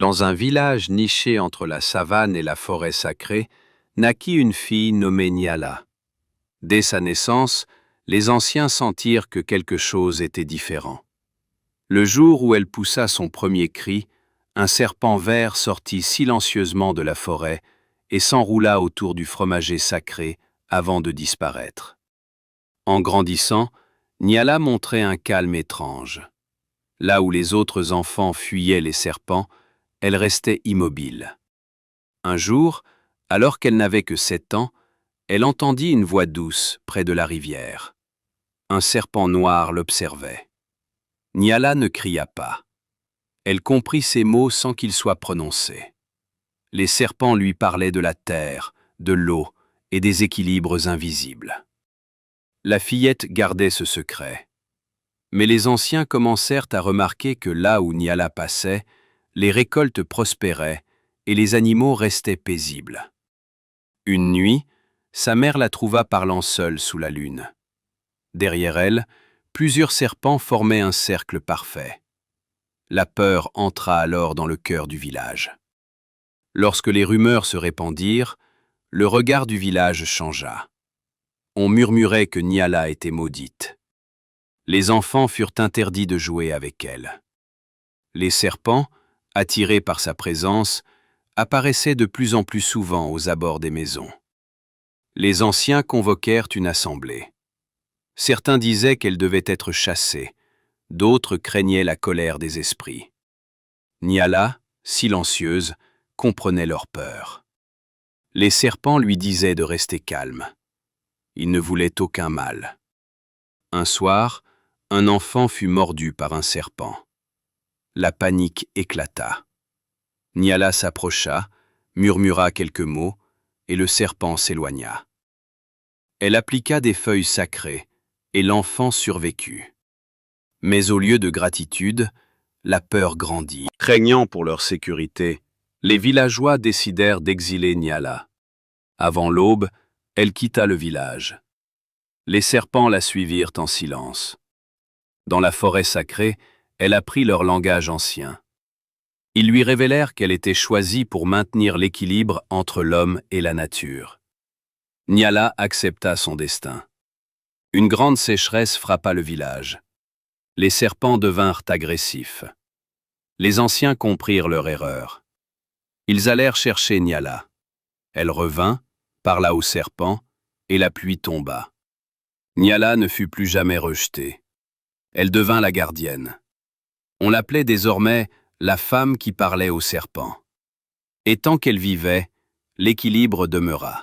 Dans un village niché entre la savane et la forêt sacrée, naquit une fille nommée Nyala. Dès sa naissance, les anciens sentirent que quelque chose était différent. Le jour où elle poussa son premier cri, un serpent vert sortit silencieusement de la forêt et s'enroula autour du fromager sacré avant de disparaître. En grandissant, Nyala montrait un calme étrange. Là où les autres enfants fuyaient les serpents, elle restait immobile. Un jour, alors qu'elle n'avait que 7 ans, elle entendit une voix douce près de la rivière. Un serpent noir l'observait. Nyala ne cria pas. Elle comprit ces mots sans qu'ils soient prononcés. Les serpents lui parlaient de la terre, de l'eau et des équilibres invisibles. La fillette gardait ce secret. Mais les anciens commencèrent à remarquer que là où Nyala passait, les récoltes prospéraient et les animaux restaient paisibles. Une nuit, sa mère la trouva parlant seule sous la lune. Derrière elle, plusieurs serpents formaient un cercle parfait. La peur entra alors dans le cœur du village. Lorsque les rumeurs se répandirent, le regard du village changea. On murmurait que Nyala était maudite. Les enfants furent interdits de jouer avec elle. Les serpents, attirés par sa présence, apparaissaient de plus en plus souvent aux abords des maisons. Les anciens convoquèrent une assemblée. Certains disaient qu'elle devait être chassée, d'autres craignaient la colère des esprits. Nyala, silencieuse, comprenait leur peur. Les serpents lui disaient de rester calme. Il ne voulait aucun mal. Un soir, un enfant fut mordu par un serpent. La panique éclata. Nyala s'approcha, murmura quelques mots, et le serpent s'éloigna. Elle appliqua des feuilles sacrées, et l'enfant survécut. Mais au lieu de gratitude, la peur grandit. Craignant pour leur sécurité, les villageois décidèrent d'exiler Nyala. Avant l'aube, elle quitta le village. Les serpents la suivirent en silence. Dans la forêt sacrée, elle apprit leur langage ancien. Ils lui révélèrent qu'elle était choisie pour maintenir l'équilibre entre l'homme et la nature. Nyala accepta son destin. Une grande sécheresse frappa le village. Les serpents devinrent agressifs. Les anciens comprirent leur erreur. Ils allèrent chercher Nyala. Elle revint, parla au serpent, et la pluie tomba. Nyala ne fut plus jamais rejetée. Elle devint la gardienne. On l'appelait désormais la femme qui parlait au serpent. Et tant qu'elle vivait, l'équilibre demeura.